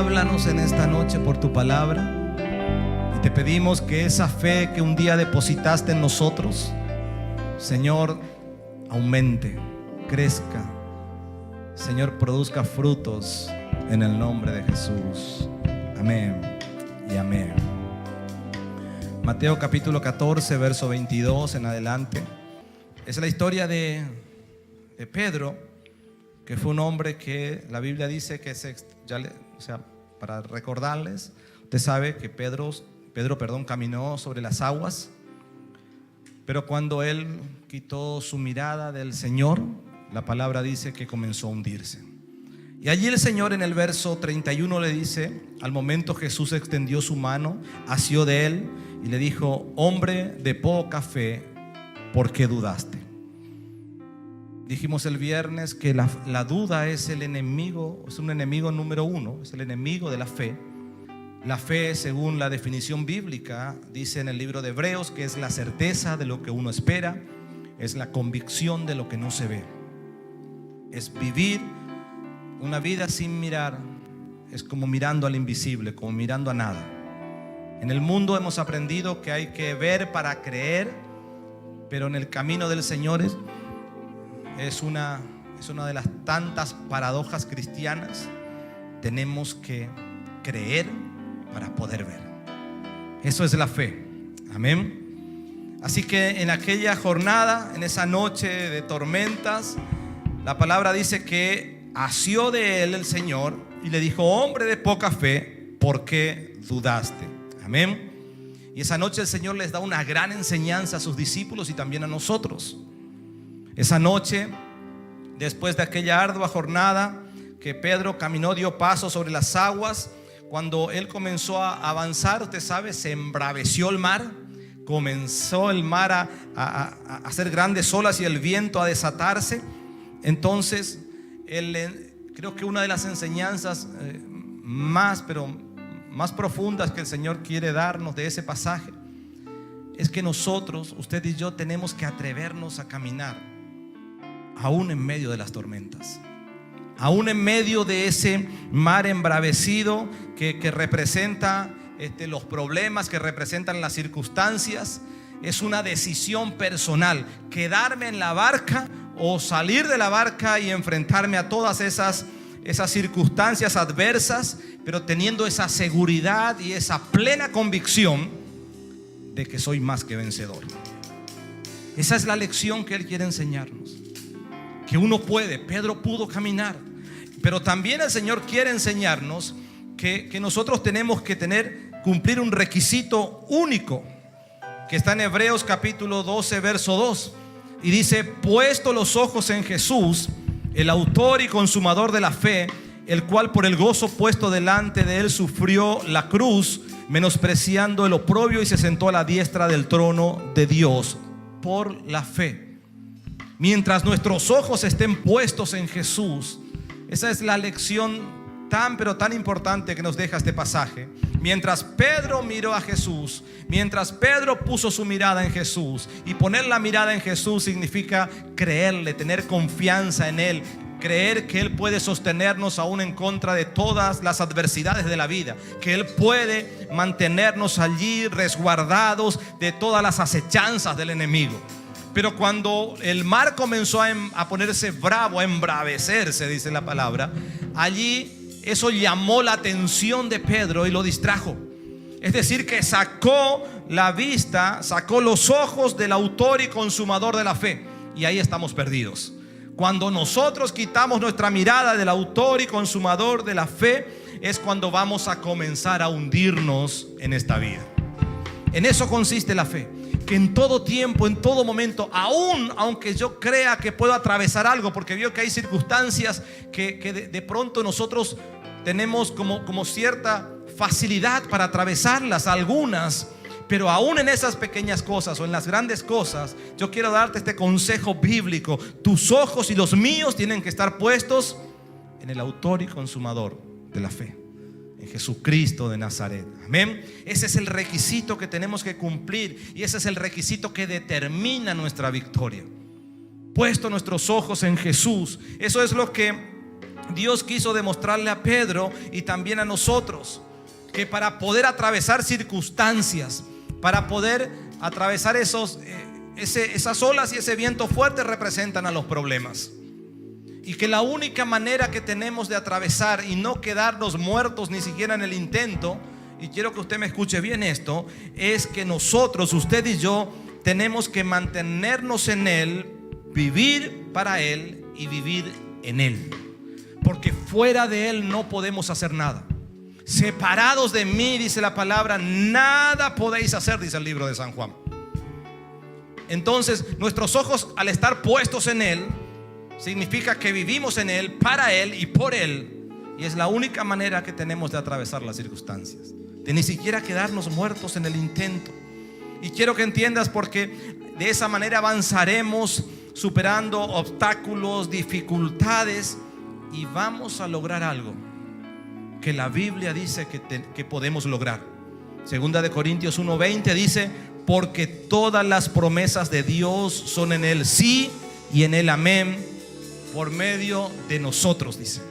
háblanos en esta noche por tu palabra. Y te pedimos que esa fe que un día depositaste en nosotros, Señor, aumente, crezca. Señor, produzca frutos en el nombre de Jesús. Amén y amén. Mateo capítulo 14, verso 22 en adelante. Es la historia de Pedro, que fue un hombre que la Biblia dice que para recordarles, usted sabe que Pedro, caminó sobre las aguas, pero cuando él quitó su mirada del Señor, la palabra dice que comenzó a hundirse. Y allí el Señor en el verso 31 le dice: al momento Jesús extendió su mano, asió de él y le dijo: hombre de poca fe, ¿por qué dudaste? Dijimos el viernes que la duda es el enemigo, es un enemigo número uno, es el enemigo de la fe. La fe, según la definición bíblica, dice en el libro de Hebreos que es la certeza de lo que uno espera, es la convicción de lo que no se ve. Es vivir una vida sin mirar, es como mirando al invisible, como mirando a nada. En el mundo hemos aprendido que hay que ver para creer, pero en el camino del Señor es una de las tantas paradojas cristianas. Tenemos que creer para poder ver. Eso es la fe. Amén. Así que en aquella jornada, en esa noche de tormentas, la palabra dice que asió de él el Señor y le dijo: hombre de poca fe, ¿por qué dudaste? Amén. Y esa noche el Señor les da una gran enseñanza a sus discípulos y también a nosotros. Esa noche, después de aquella ardua jornada que Pedro caminó, dio paso sobre las aguas, cuando él comenzó a avanzar, usted sabe, se embraveció el mar. Comenzó el mar a hacer grandes olas y el viento a desatarse. Entonces creo que una de las enseñanzas más profundas que el Señor quiere darnos de ese pasaje es que nosotros, usted y yo, tenemos que atrevernos a caminar aún en medio de las tormentas, aún en medio de ese mar embravecido que representa los problemas, que representan las circunstancias. Es una decisión personal: quedarme en la barca o salir de la barca y enfrentarme a todas esas circunstancias adversas, pero teniendo esa seguridad y esa plena convicción de que soy más que vencedor. Esa es la lección que Él quiere enseñarnos, que uno puede. Pedro pudo caminar, pero también el Señor quiere enseñarnos que nosotros tenemos que cumplir un requisito único, que está en Hebreos capítulo 12, verso 2, y dice: puesto los ojos en Jesús, el autor y consumador de la fe, el cual por el gozo puesto delante de él sufrió la cruz, menospreciando el oprobio, y se sentó a la diestra del trono de Dios. Por la fe. Mientras nuestros ojos estén puestos en Jesús, esa es la lección tan importante que nos deja este pasaje. Mientras Pedro miró a Jesús, mientras Pedro puso su mirada en Jesús, y poner la mirada en Jesús significa creerle, tener confianza en Él, creer que Él puede sostenernos aún en contra de todas las adversidades de la vida, que Él puede mantenernos allí resguardados de todas las acechanzas del enemigo. Pero cuando el mar comenzó a ponerse bravo, a embravecerse, dice la palabra, allí eso llamó la atención de Pedro y lo distrajo. Es decir, que sacó la vista, sacó los ojos del autor y consumador de la fe. Y ahí estamos perdidos. Cuando nosotros quitamos nuestra mirada del autor y consumador de la fe, es cuando vamos a comenzar a hundirnos en esta vida. En eso consiste la fe, que en todo tiempo, en todo momento, aunque yo crea que puedo atravesar algo, porque veo que hay circunstancias que de pronto nosotros tenemos como cierta facilidad para atravesarlas, algunas, pero aún en esas pequeñas cosas o en las grandes cosas, yo quiero darte este consejo bíblico: tus ojos y los míos tienen que estar puestos en el autor y consumador de la fe, en Jesucristo de Nazaret. Amén. Ese es el requisito que tenemos que cumplir, y ese es el requisito que determina nuestra victoria. Puesto nuestros ojos en Jesús. Eso es lo que Dios quiso demostrarle a Pedro y también a nosotros que para poder atravesar circunstancias, para poder atravesar esas olas y ese viento fuerte representan a los problemas. Y que la única manera que tenemos de atravesar y no quedarnos muertos ni siquiera en el intento, y quiero que usted me escuche bien esto, es que nosotros, usted y yo, tenemos que mantenernos en Él, vivir para Él y vivir en Él. Porque fuera de Él no podemos hacer nada. Separados de mí, dice la palabra, nada podéis hacer, dice el libro de San Juan. Entonces, nuestros ojos, al estar puestos en Él, significa que vivimos en Él, para Él y por Él. Y es la única manera que tenemos de atravesar las circunstancias, de ni siquiera quedarnos muertos en el intento. Y quiero que entiendas, porque de esa manera avanzaremos superando obstáculos, dificultades, y vamos a lograr algo que la Biblia dice que podemos lograr. Segunda de Corintios 1:20 dice: porque todas las promesas de Dios son en Él sí y en Él amén, por medio de nosotros, dice,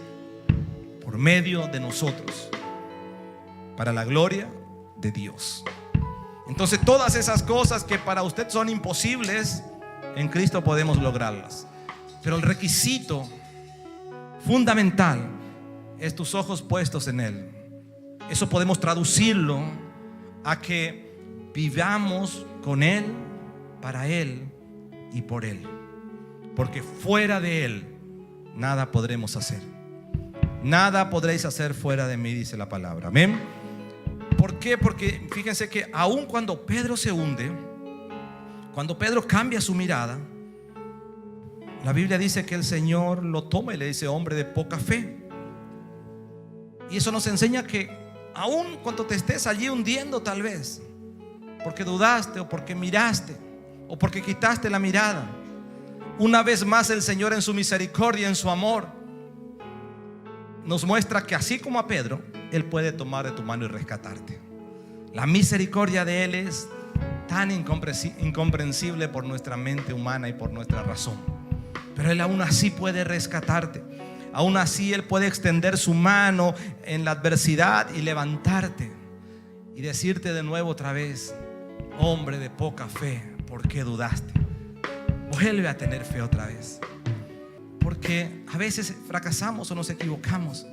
por medio de nosotros, para la gloria de Dios. Entonces todas esas cosas que para usted son imposibles, en Cristo podemos lograrlas. Pero el requisito fundamental es tus ojos puestos en Él. Eso podemos traducirlo a que vivamos con Él, para Él y por Él. Porque fuera de Él nada podremos hacer. Nada podréis hacer fuera de mí, dice la palabra. Amén. ¿Por qué? Porque fíjense que aun cuando Pedro se hunde, cuando Pedro cambia su mirada, la Biblia dice que el Señor lo toma y le dice: hombre de poca fe. Y eso nos enseña que aun cuando te estés allí hundiendo, tal vez porque dudaste o porque miraste o porque quitaste la mirada, una vez más el Señor, en su misericordia, en su amor, nos muestra que así como a Pedro, Él puede tomar de tu mano y rescatarte. La misericordia de Él es tan incomprensible por nuestra mente humana y por nuestra razón, pero Él aún así puede rescatarte. Aún así Él puede extender su mano en la adversidad y levantarte y decirte de nuevo otra vez: hombre de poca fe, ¿por qué dudaste? Vuelve a tener fe otra vez. Porque a veces fracasamos o nos equivocamos,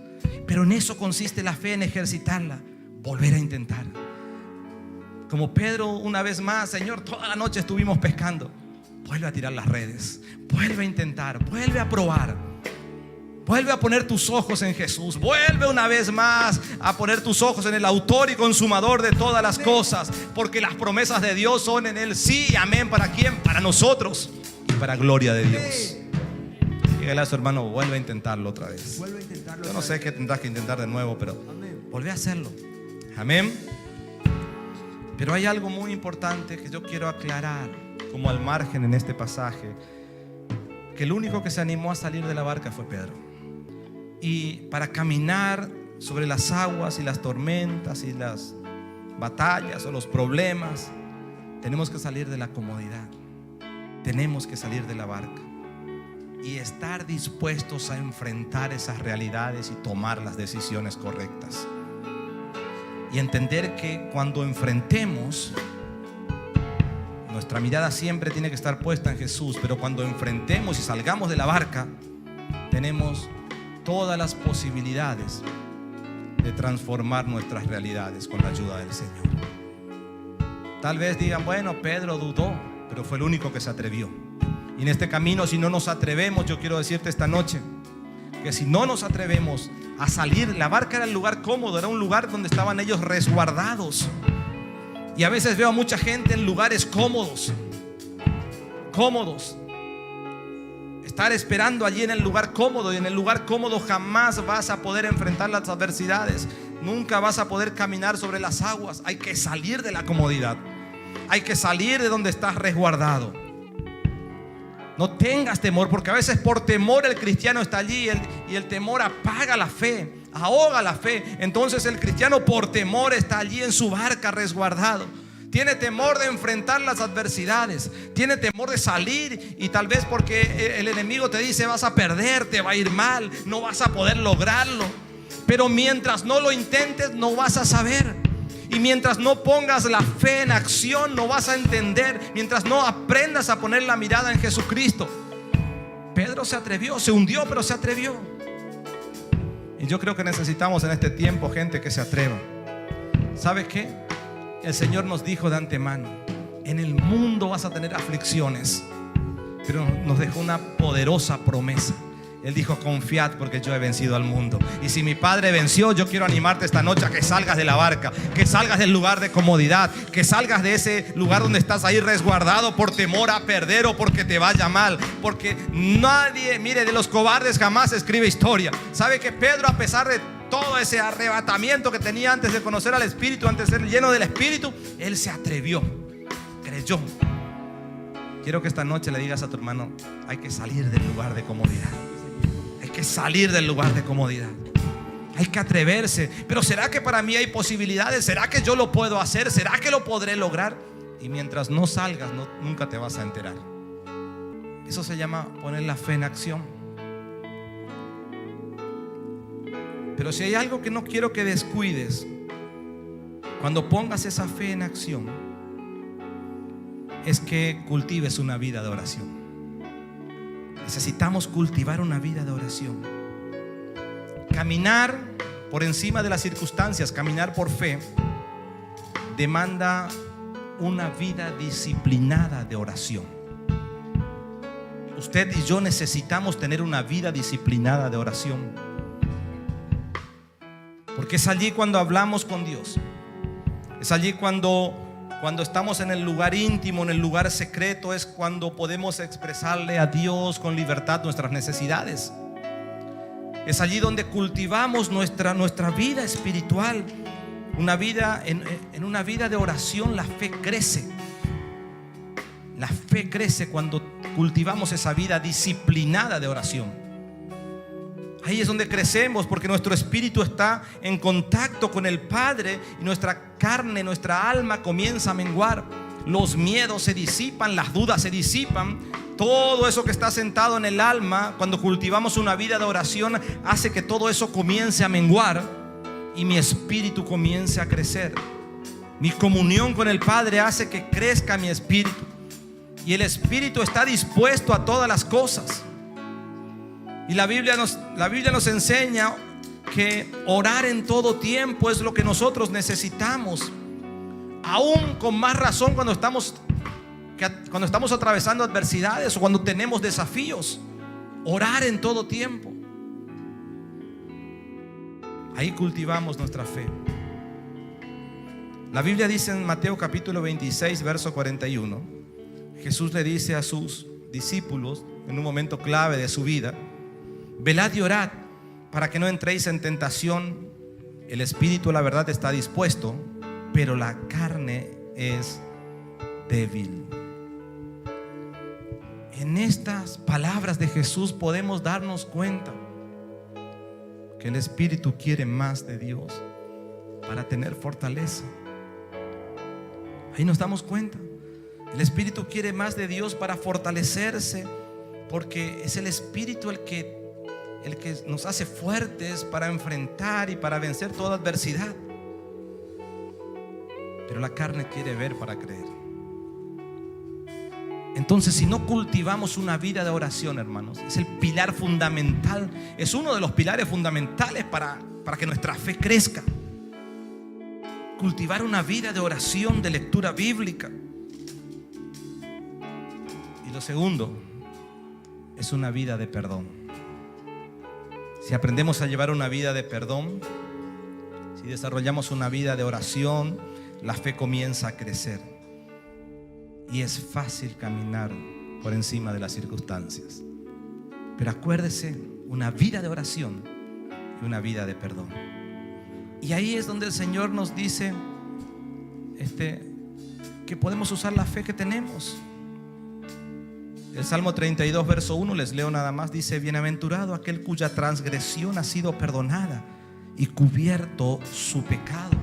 pero en eso consiste la fe, en ejercitarla, volver a intentar. Como Pedro, una vez más: Señor, toda la noche estuvimos pescando. Vuelve a tirar las redes, vuelve a intentar, vuelve a probar, vuelve a poner tus ojos en Jesús. Vuelve una vez más a poner tus ojos en el autor y consumador de todas las cosas, porque las promesas de Dios son en Él sí y amén. ¿Para quién? Para nosotros y para gloria de Dios. Dígale a su hermano: vuelve a intentarlo otra vez. Yo no sé qué tendrás que intentar de nuevo, pero vuelve a hacerlo. Amén. Pero hay algo muy importante que yo quiero aclarar como al margen en este pasaje: que el único que se animó a salir de la barca fue Pedro. Y para caminar sobre las aguas y las tormentas y las batallas o los problemas, tenemos que salir de la comodidad, tenemos que salir de la barca y estar dispuestos a enfrentar esas realidades y tomar las decisiones correctas. Y entender que cuando enfrentemos, nuestra mirada siempre tiene que estar puesta en Jesús, pero cuando enfrentemos y salgamos de la barca, tenemos todas las posibilidades de transformar nuestras realidades con la ayuda del Señor. Tal vez digan: bueno, Pedro dudó, pero fue el único que se atrevió. Y en este camino, si no nos atrevemos, yo quiero decirte esta noche que si no nos atrevemos a salir, la barca era el lugar cómodo, era un lugar donde estaban ellos resguardados. Y a veces veo a mucha gente en lugares cómodos, estar esperando allí en el lugar cómodo. Y en el lugar cómodo jamás vas a poder enfrentar las adversidades, nunca vas a poder caminar sobre las aguas. Hay que salir de la comodidad, hay que salir de donde estás resguardado. No tengas temor, porque a veces por temor el cristiano está allí y el temor apaga la fe, ahoga la fe. Entonces el cristiano por temor está allí en su barca resguardado. Tiene temor de enfrentar las adversidades. Tiene temor de salir, y tal vez porque el enemigo te dice: vas a perder, te va a ir mal, no vas a poder lograrlo. Pero mientras no lo intentes, no vas a saber. Y mientras no pongas la fe en acción, no vas a entender. Mientras no aprendas a poner la mirada en Jesucristo. Pedro se atrevió, se hundió, pero se atrevió. Y yo creo que necesitamos en este tiempo gente que se atreva. ¿Sabes qué? El Señor nos dijo de antemano: en el mundo vas a tener aflicciones, pero nos dejó una poderosa promesa. Él dijo: confiad, porque yo he vencido al mundo. Y si mi Padre venció, yo quiero animarte esta noche a que salgas de la barca, que salgas del lugar de comodidad, que salgas de ese lugar donde estás ahí resguardado por temor a perder o porque te vaya mal. Porque nadie, mire, de los cobardes jamás escribe historia. ¿Sabe que Pedro, a pesar de todo ese arrebatamiento que tenía antes de conocer al Espíritu, antes de ser lleno del Espíritu, él se atrevió, creyó? Quiero que esta noche le digas a tu hermano: hay que salir del lugar de comodidad. Hay que salir del lugar de comodidad. Hay que atreverse. Pero ¿será que para mí hay posibilidades? ¿Será que yo lo puedo hacer? ¿Será que lo podré lograr? Y mientras no salgas, nunca te vas a enterar. Eso se llama poner la fe en acción. Pero si hay algo que no quiero que descuides cuando pongas esa fe en acción, es que cultives una vida de oración. Necesitamos cultivar una vida de oración. Caminar por encima de las circunstancias, caminar por fe, demanda una vida disciplinada de oración. Usted y yo necesitamos tener una vida disciplinada de oración, porque es allí cuando hablamos con Dios. Es allí cuando estamos en el lugar íntimo, en el lugar secreto, es cuando podemos expresarle a Dios con libertad nuestras necesidades. Es allí donde cultivamos nuestra vida espiritual. En una vida de oración la fe crece. La fe crece cuando cultivamos esa vida disciplinada de oración. Ahí es donde crecemos, porque nuestro espíritu está en contacto con el Padre y nuestra carne, nuestra alma comienza a menguar. Los miedos se disipan, las dudas se disipan. Todo eso que está sentado en el alma, cuando cultivamos una vida de oración, hace que todo eso comience a menguar y mi espíritu comience a crecer. Mi comunión con el Padre hace que crezca mi espíritu, y el espíritu está dispuesto a todas las cosas. Y la Biblia nos enseña que orar en todo tiempo es lo que nosotros necesitamos. Aún con más razón cuando estamos atravesando adversidades o cuando tenemos desafíos. Orar en todo tiempo. Ahí cultivamos nuestra fe. La Biblia dice en Mateo capítulo 26, verso 41. Jesús le dice a sus discípulos en un momento clave de su vida: velad y orad para que no entréis en tentación. El espíritu, la verdad, está dispuesto, pero la carne es débil. En estas palabras de Jesús podemos darnos cuenta que el espíritu quiere más de Dios para tener fortaleza. Ahí nos damos cuenta. El espíritu quiere más de Dios para fortalecerse, porque es el espíritu el que nos hace fuertes para enfrentar y para vencer toda adversidad. Pero la carne quiere ver para creer. Entonces, si no cultivamos una vida de oración, hermanos, es el pilar fundamental, es uno de los pilares fundamentales para que nuestra fe crezca. Cultivar una vida de oración, de lectura bíblica. Y lo segundo es una vida de perdón. Si aprendemos a llevar una vida de perdón, si desarrollamos una vida de oración, la fe comienza a crecer. Y es fácil caminar por encima de las circunstancias. Pero acuérdese, una vida de oración y una vida de perdón. Y ahí es donde el Señor nos dice que podemos usar la fe que tenemos. El Salmo 32, verso 1, les leo nada más, dice: bienaventurado aquel cuya transgresión ha sido perdonada y cubierto su pecado.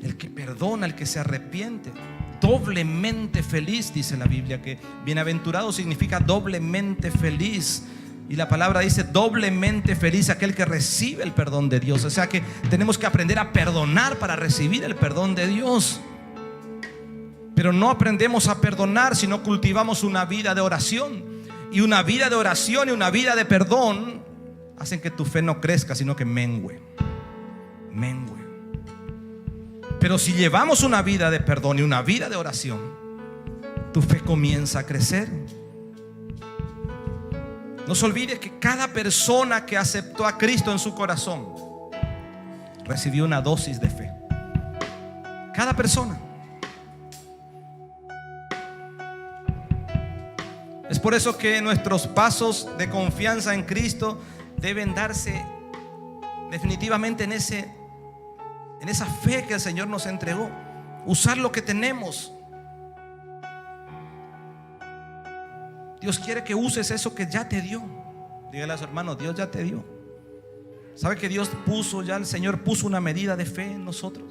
el que perdona, el que se arrepiente, doblemente feliz, dice la Biblia, que bienaventurado significa doblemente feliz. Y la palabra dice doblemente feliz aquel que recibe el perdón de Dios. O sea que tenemos que aprender a perdonar para recibir el perdón de Dios. Pero no aprendemos a perdonar si no cultivamos una vida de oración. Y una vida de oración y una vida de perdón hacen que tu fe no crezca, sino que mengue. Pero si llevamos una vida de perdón y una vida de oración, tu fe comienza a crecer. No se olvide que cada persona que aceptó a Cristo en su corazón recibió una dosis de fe. Cada persona. Es por eso que nuestros pasos de confianza en Cristo deben darse definitivamente en esa fe que el Señor nos entregó. Usar lo que tenemos. Dios quiere que uses eso que ya te dio. Dígale a su hermano: Dios ya te dio. ¿Sabe que Dios el Señor puso una medida de fe en nosotros?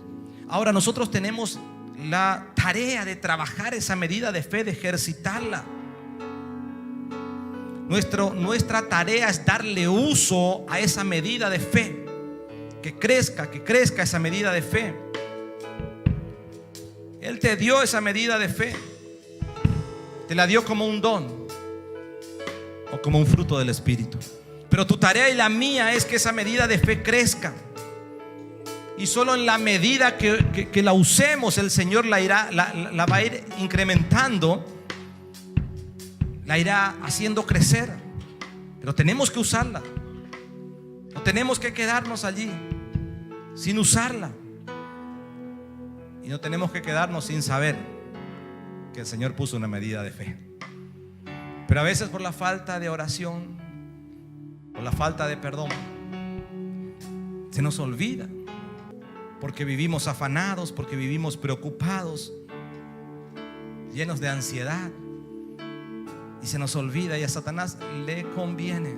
Ahora nosotros tenemos la tarea de trabajar esa medida de fe, de ejercitarla. Nuestra tarea es darle uso a esa medida de fe. Que crezca esa medida de fe. Él te dio esa medida de fe. Te la dio como un don o como un fruto del Espíritu. Pero tu tarea y la mía es que esa medida de fe crezca. Y solo en la medida que la usemos, el Señor la va a ir incrementando, la irá haciendo crecer. Pero tenemos que usarla. No tenemos que quedarnos allí sin usarla. Y no tenemos que quedarnos sin saber que el Señor puso una medida de fe. Pero a veces por la falta de oración, por la falta de perdón, se nos olvida. Porque vivimos afanados, porque vivimos preocupados, llenos de ansiedad. Y se nos olvida, y a Satanás le conviene,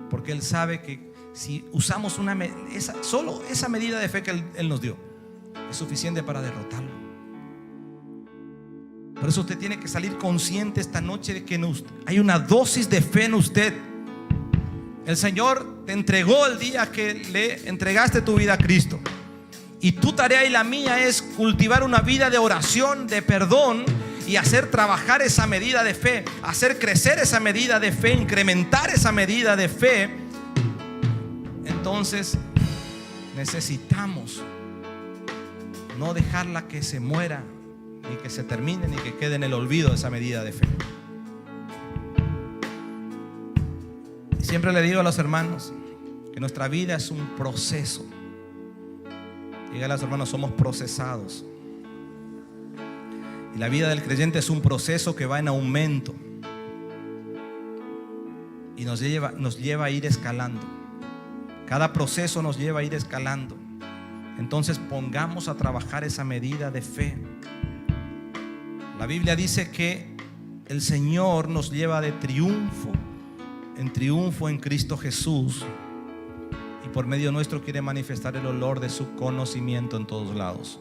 porque él sabe que si usamos solo esa medida de fe que él nos dio, es suficiente para derrotarlo. Por eso usted tiene que salir consciente esta noche de que hay una dosis de fe en usted. El Señor te entregó el día que le entregaste tu vida a Cristo. Y tu tarea y la mía es cultivar una vida de oración, de perdón, y hacer trabajar esa medida de fe, hacer crecer esa medida de fe, incrementar esa medida de fe. Entonces necesitamos no dejarla que se muera, ni que se termine, ni que quede en el olvido esa medida de fe. Y siempre le digo a los hermanos que nuestra vida es un proceso. Dígale a los hermanos: somos procesados. Y la vida del creyente es un proceso que va en aumento y nos lleva a ir escalando. Cada proceso nos lleva a ir escalando. Entonces pongamos a trabajar esa medida de fe. La Biblia dice que el Señor nos lleva de triunfo en triunfo en Cristo Jesús, y por medio nuestro quiere manifestar el olor de su conocimiento en todos lados.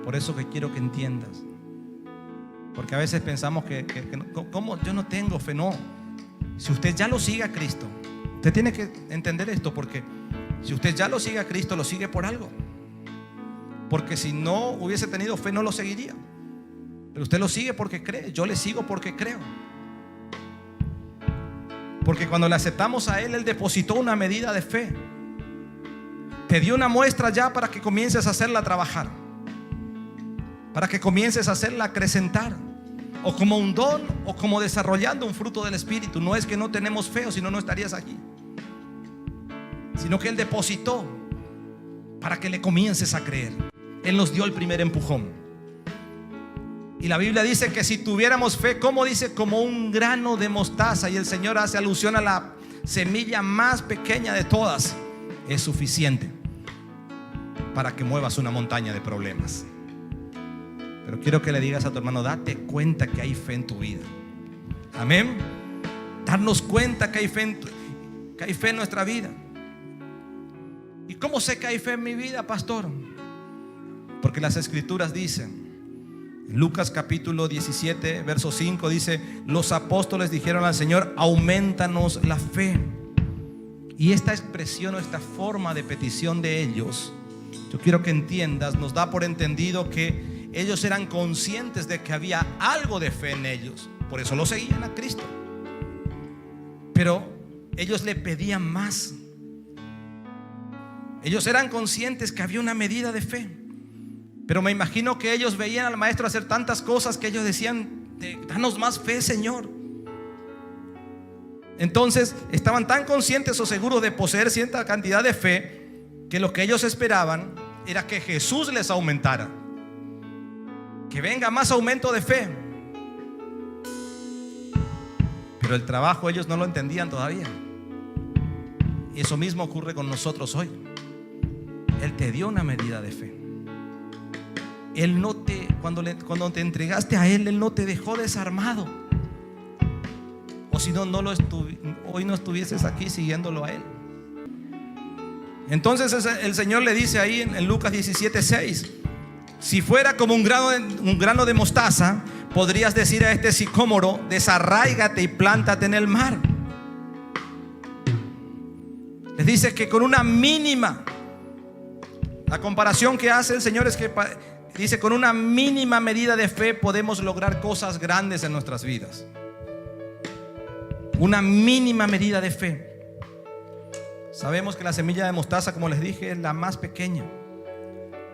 Por eso que quiero que entiendas, porque a veces pensamos que ¿cómo? Yo no tengo fe. No, si usted ya lo sigue a Cristo, usted tiene que entender esto, porque si usted ya lo sigue a Cristo, lo sigue por algo. Porque si no hubiese tenido fe, no lo seguiría. Pero usted lo sigue porque cree. Yo le sigo porque creo. Porque cuando le aceptamos a Él, Él depositó una medida de fe. Te dio una muestra ya para que comiences a hacerla trabajar, para que comiences a hacerla acrecentar, o como un don, o como desarrollando un fruto del Espíritu. No es que no tenemos fe, o si no, no estarías aquí, sino que Él depositó para que le comiences a creer. Él nos dio el primer empujón. Y la Biblia dice que si tuviéramos fe, ¿cómo dice? Como un grano de mostaza. Y el Señor hace alusión a la semilla más pequeña de todas. Es suficiente para que muevas una montaña de problemas. Pero quiero que le digas a tu hermano: date cuenta que hay fe en tu vida. Amén. Darnos cuenta que hay fe en nuestra vida. ¿Y cómo sé que hay fe en mi vida, pastor? Porque las escrituras dicen, Lucas capítulo 17 verso 5 dice: los apóstoles dijeron al Señor, aumentanos la fe. Y esta expresión o esta forma de petición de ellos, yo quiero que entiendas, nos da por entendido que ellos eran conscientes de que había algo de fe en ellos. Por eso lo seguían a Cristo. Pero ellos le pedían más. Ellos eran conscientes que había una medida de fe. Pero me imagino que ellos veían al maestro hacer tantas cosas que ellos decían: danos más fe, Señor. Entonces estaban tan conscientes o seguros de poseer cierta cantidad de fe, que lo que ellos esperaban era que Jesús les aumentara, que venga más aumento de fe. Pero el trabajo ellos no lo entendían todavía. Y eso mismo ocurre con nosotros hoy. Él te dio una medida de fe. Él no te, cuando te entregaste a Él, Él no te dejó desarmado. O si no, hoy no estuvieses aquí siguiéndolo a Él. Entonces el Señor le dice ahí en Lucas 17:6: si fuera como un grano de mostaza, podrías decir a este sicómoro: desarráigate y plántate en el mar. Les dice que con una mínima, la comparación que hace el Señor es que dice: con una mínima medida de fe podemos lograr cosas grandes en nuestras vidas. Una mínima medida de fe. Sabemos que la semilla de mostaza, como les dije, es la más pequeña.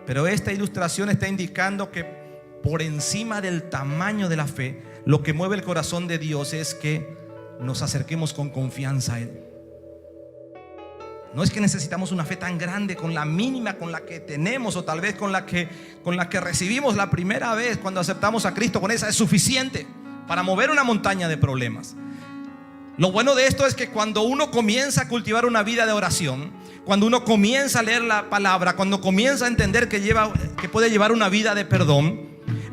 Pero esta ilustración está indicando que por encima del tamaño de la fe, lo que mueve el corazón de Dios es que nos acerquemos con confianza a Él. No es que necesitamos una fe tan grande, con la mínima con la que tenemos, o tal vez con la que recibimos la primera vez cuando aceptamos a Cristo. Con esa es suficiente para mover una montaña de problemas. Lo bueno de esto es que cuando uno comienza a cultivar una vida de oración, cuando uno comienza a leer la palabra, cuando comienza a entender que puede llevar una vida de perdón,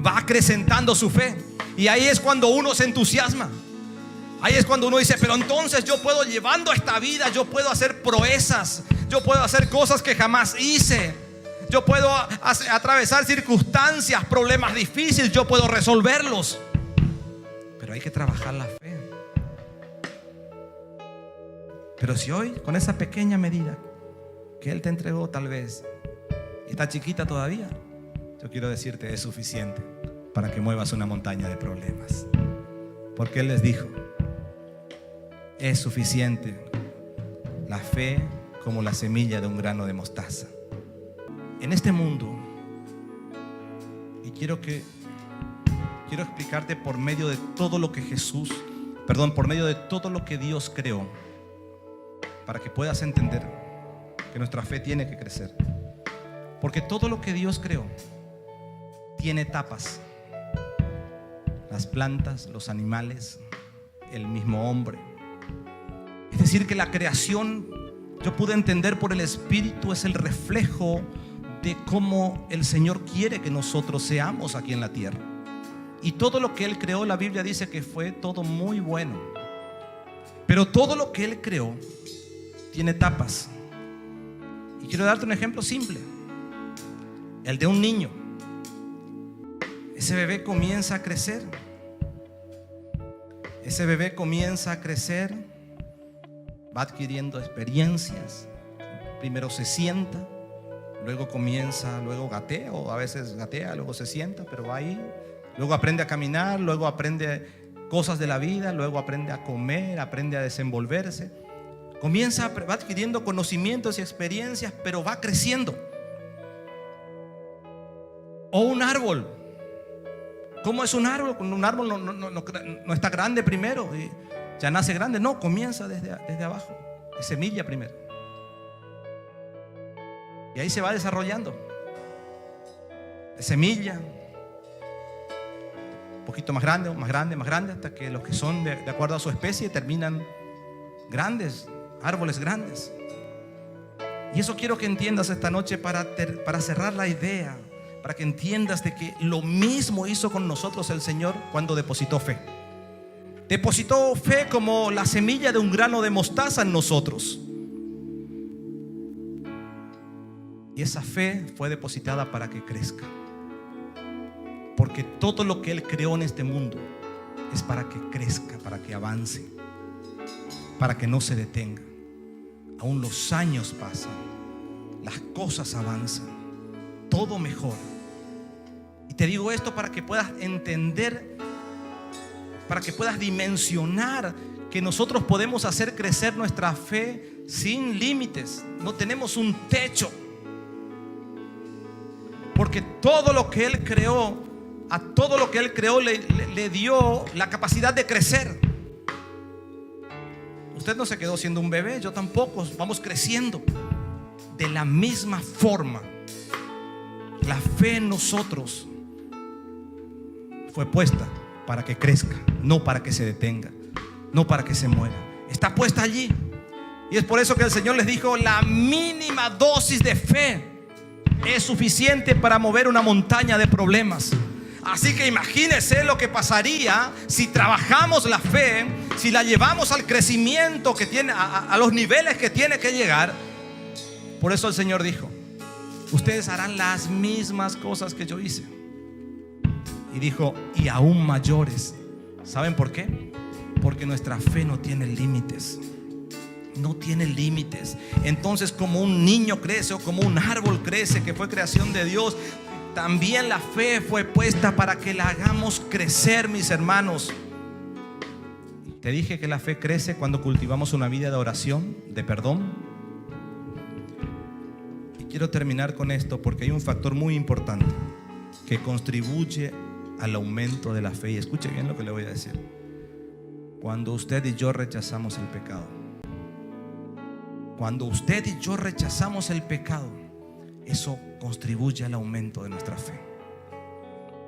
va acrecentando su fe. Y ahí es cuando uno se entusiasma. Ahí es cuando uno dice: pero entonces yo puedo, llevando esta vida, yo puedo hacer proezas, yo puedo hacer cosas que jamás hice, yo puedo atravesar circunstancias, problemas difíciles, yo puedo resolverlos. Pero hay que trabajar la fe. Pero si hoy, con esa pequeña medida que Él te entregó, tal vez está chiquita todavía, yo quiero decirte: es suficiente para que muevas una montaña de problemas. Porque Él les dijo: es suficiente la fe como la semilla de un grano de mostaza. En este mundo, y quiero explicarte por medio de todo lo que por medio de todo lo que Dios creó, para que puedas entender que nuestra fe tiene que crecer. Porque todo lo que Dios creó tiene etapas. Las plantas, los animales, el mismo hombre. Es decir, que la creación, yo pude entender por el Espíritu, es el reflejo de cómo el Señor quiere que nosotros seamos aquí en la tierra. Y todo lo que Él creó, la Biblia dice que fue todo muy bueno. Pero todo lo que Él creó tiene etapas. Y quiero darte un ejemplo simple: el de un niño. Ese bebé comienza a crecer. Ese bebé comienza a crecer, va adquiriendo experiencias. Primero se sienta, luego gatea, o a veces gatea, luego se sienta, pero va ahí. Luego aprende a caminar, luego aprende cosas de la vida, luego aprende a comer, aprende a desenvolverse. Va adquiriendo conocimientos y experiencias, pero va creciendo. O un árbol. ¿Cómo es un árbol? Un árbol no está grande primero y ya nace grande. No, comienza desde abajo, de semilla primero. Y ahí se va desarrollando. De semilla, un poquito más grande, hasta que los que son de acuerdo a su especie terminan grandes, árboles grandes. Y eso quiero que entiendas esta noche para cerrar la idea, para que entiendas de que lo mismo hizo con nosotros el Señor cuando depositó fe. Depositó fe como la semilla de un grano de mostaza en nosotros. Y esa fe fue depositada para que crezca. Porque todo lo que Él creó en este mundo es para que crezca, para que avance, para que no se detenga. Aún los años pasan, las cosas avanzan, todo mejora. Y te digo esto para que puedas entender, para que puedas dimensionar que nosotros podemos hacer crecer nuestra fe sin límites. No tenemos un techo, porque todo lo que Él creó, a todo lo que Él creó le dio la capacidad de crecer. Usted no se quedó siendo un bebé, yo tampoco. Vamos creciendo. De la misma forma, la fe en nosotros fue puesta para que crezca, no para que se detenga, no para que se muera. Está puesta allí. Y es por eso que el Señor les dijo: la mínima dosis de fe es suficiente para mover una montaña de problemas. Así que imagínese lo que pasaría si trabajamos la fe, si la llevamos al crecimiento que tiene, a los niveles que tiene que llegar. Por eso el Señor dijo: ustedes harán las mismas cosas que yo hice. Y dijo: y aún mayores. ¿Saben por qué? Porque nuestra fe no tiene límites. No tiene límites. Entonces, como un niño crece o como un árbol crece, que fue creación de Dios, también la fe fue puesta para que la hagamos crecer, mis hermanos. Te dije que la fe crece cuando cultivamos una vida de oración, de perdón. Y quiero terminar con esto porque hay un factor muy importante que contribuye al aumento de la fe. Y escuche bien lo que le voy a decir. Cuando usted y yo rechazamos el pecado, cuando usted y yo rechazamos el pecado, eso contribuye al aumento de nuestra fe.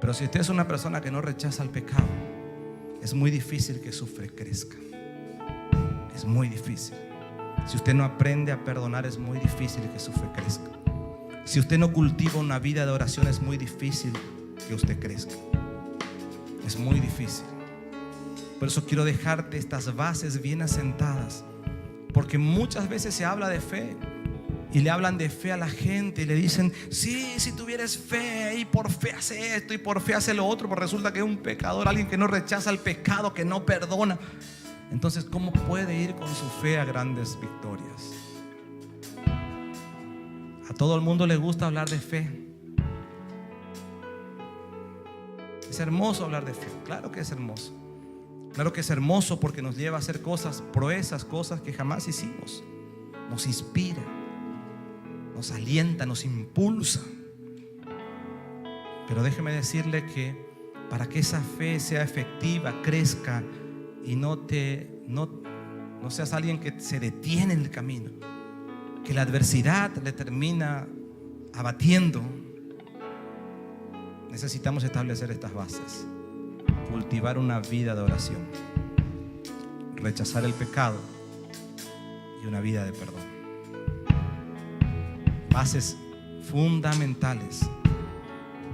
Pero si usted es una persona que no rechaza el pecado, es muy difícil que su fe crezca. Es muy difícil. Si usted no aprende a perdonar, es muy difícil que su fe crezca. Si usted no cultiva una vida de oración, es muy difícil que usted crezca. Es muy difícil. Por eso quiero dejarte estas bases bien asentadas, porque muchas veces se habla de fe y le hablan de fe a la gente y le dicen: sí, si tuvieras fe y por fe hace esto y por fe hace lo otro. Pero resulta que es un pecador, alguien que no rechaza el pecado, que no perdona. Entonces, ¿cómo puede ir con su fe a grandes victorias? A todo el mundo le gusta hablar de fe. Es hermoso hablar de fe, claro que es hermoso. Claro que es hermoso porque nos lleva a hacer cosas, proezas, cosas que jamás hicimos. Nos inspira, nos alienta, nos impulsa. Pero déjeme decirle que para que esa fe sea efectiva, crezca y no seas alguien que se detiene en el camino, que la adversidad le termina abatiendo, necesitamos establecer estas bases. Cultivar una vida de oración, rechazar el pecado y una vida de perdón. Bases fundamentales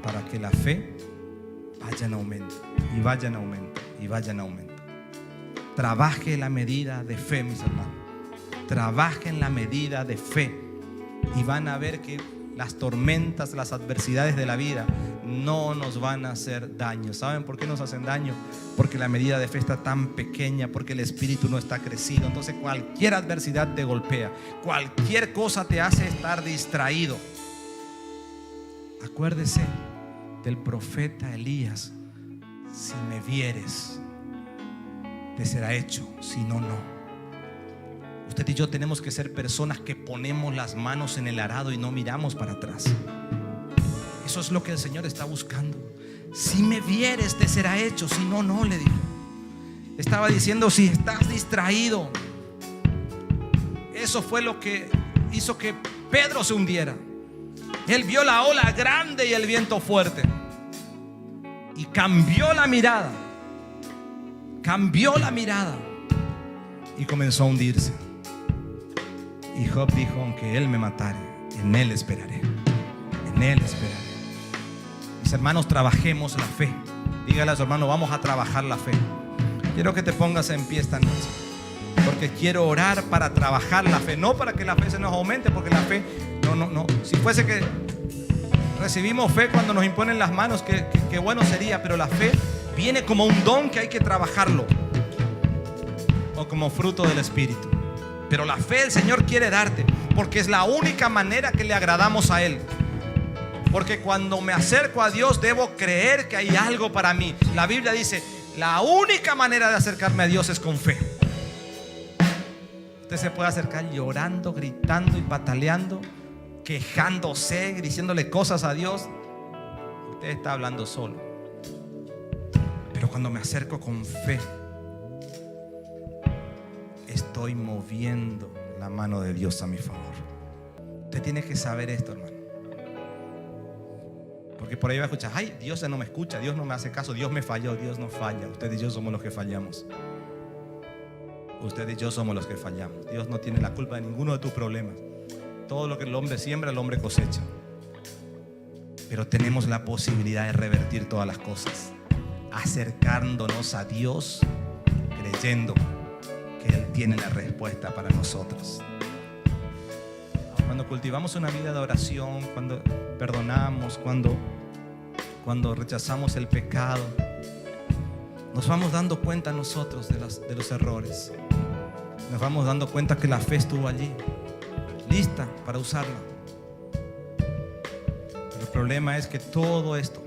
para que la fe vaya en aumento y vaya en aumento y vaya en aumento. Trabaje la medida de fe, mis hermanos. Trabaje en la medida de fe y van a ver que las tormentas, las adversidades de la vida no nos van a hacer daño. ¿Saben por qué nos hacen daño? Porque la medida de fe está tan pequeña, porque el espíritu no está crecido. Entonces cualquier adversidad te golpea, cualquier cosa te hace estar distraído. Acuérdese del profeta Elías: si me vieres, te será hecho, si no, no. Usted y yo tenemos que ser personas que ponemos las manos en el arado y no miramos para atrás. Eso es lo que el Señor está buscando. Si me vieres, te será hecho, si no, no, le dijo. Estaba diciendo: si estás distraído. Eso fue lo que hizo que Pedro se hundiera. Él vio la ola grande y el viento fuerte y cambió la mirada. Cambió la mirada y comenzó a hundirse. Y Job dijo: aunque él me matare, en él esperaré. En él esperaré. Mis hermanos, trabajemos la fe. Dígale a su hermano: vamos a trabajar la fe. Quiero que te pongas en pie esta noche, porque quiero orar para trabajar la fe. No para que la fe se nos aumente, porque la fe No. Si fuese que recibimos fe cuando nos imponen las manos, que bueno sería, pero la fe viene como un don que hay que trabajarlo, o como fruto del Espíritu. Pero la fe el Señor quiere darte, porque es la única manera que le agradamos a Él. Porque cuando me acerco a Dios debo creer que hay algo para mí. La Biblia dice, la única manera de acercarme a Dios es con fe. Usted se puede acercar llorando, gritando y pataleando, quejándose, diciéndole cosas a Dios. Usted está hablando solo. Pero cuando me acerco con fe, estoy moviendo la mano de Dios a mi favor. Usted tiene que saber esto, hermano. Porque por ahí va a escuchar, ay, Dios no me escucha, Dios no me hace caso, Dios me falló. Dios no falla. Usted y yo somos los que fallamos. Usted y yo somos los que fallamos. Dios no tiene la culpa de ninguno de tus problemas. Todo lo que el hombre siembra, el hombre cosecha. Pero tenemos la posibilidad de revertir todas las cosas, acercándonos a Dios, creyendo que Él tiene la respuesta para nosotros. Cuando cultivamos una vida de oración, cuando perdonamos, cuando rechazamos el pecado, nos vamos dando cuenta nosotros de los errores. Nos vamos dando cuenta que la fe estuvo allí, lista para usarla. Pero el problema es que todo esto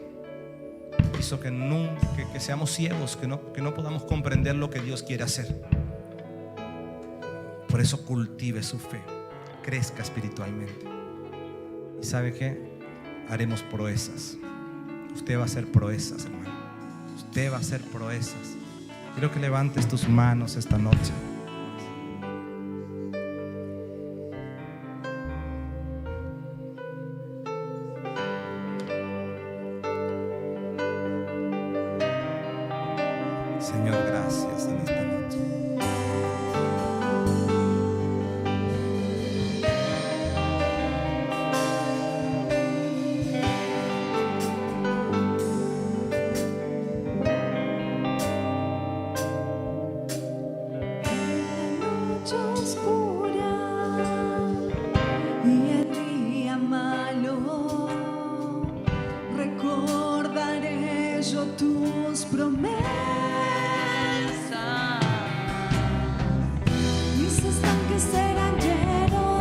hizo que seamos ciegos, que no podamos comprender lo que Dios quiere hacer. Por eso cultive su fe, crezca espiritualmente. ¿Y sabe qué? Haremos proezas. Usted va a hacer proezas, hermano. Usted va a hacer proezas. Quiero que levantes tus manos esta noche. Señor, gracias en esta noche.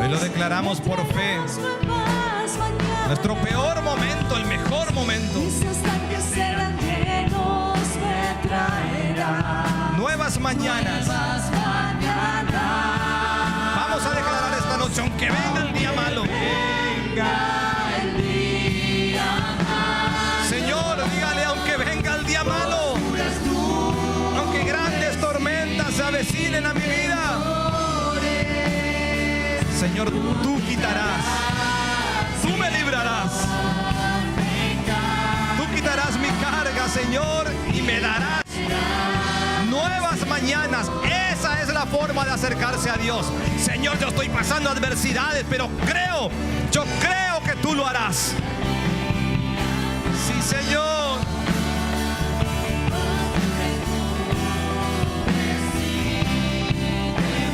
Hoy lo declaramos por fe. Nuestro peor momento, el mejor momento. Nuevas mañanas. Vamos a declarar esta noche, aunque venga el día malo. Señor, dígale, aunque venga el día malo, aunque grandes tormentas se avecinen a mi vida, Señor, tú quitarás, tú me librarás, tú quitarás mi carga, Señor, y me darás nuevas mañanas. Esa es la forma de acercarse a Dios. Señor, yo estoy pasando adversidades, pero yo creo que tú lo harás. Sí, Señor.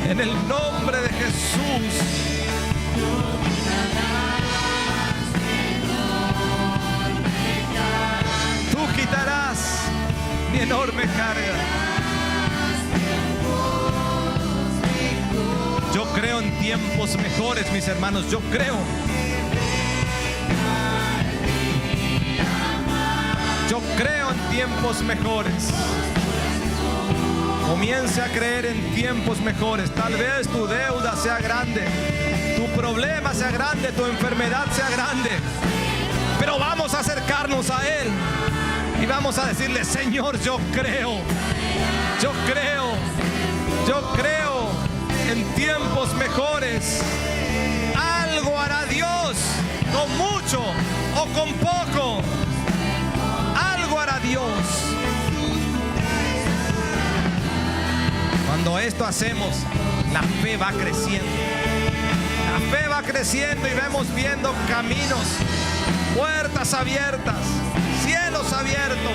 En el nombre de Jesús. Tú quitarás mi enorme carga. Yo creo en tiempos mejores, mis hermanos. Yo creo. Yo creo en tiempos mejores. Comience a creer en tiempos mejores. Tal vez tu deuda sea grande, tu problema sea grande, tu enfermedad sea grande, pero vamos a acercarnos a Él y vamos a decirle: Señor, yo creo en tiempos mejores. Algo hará Dios, con mucho o con poco. Algo hará Dios. Cuando esto hacemos, la fe va creciendo. La fe va creciendo y vamos viendo caminos, puertas abiertas, cielos abiertos.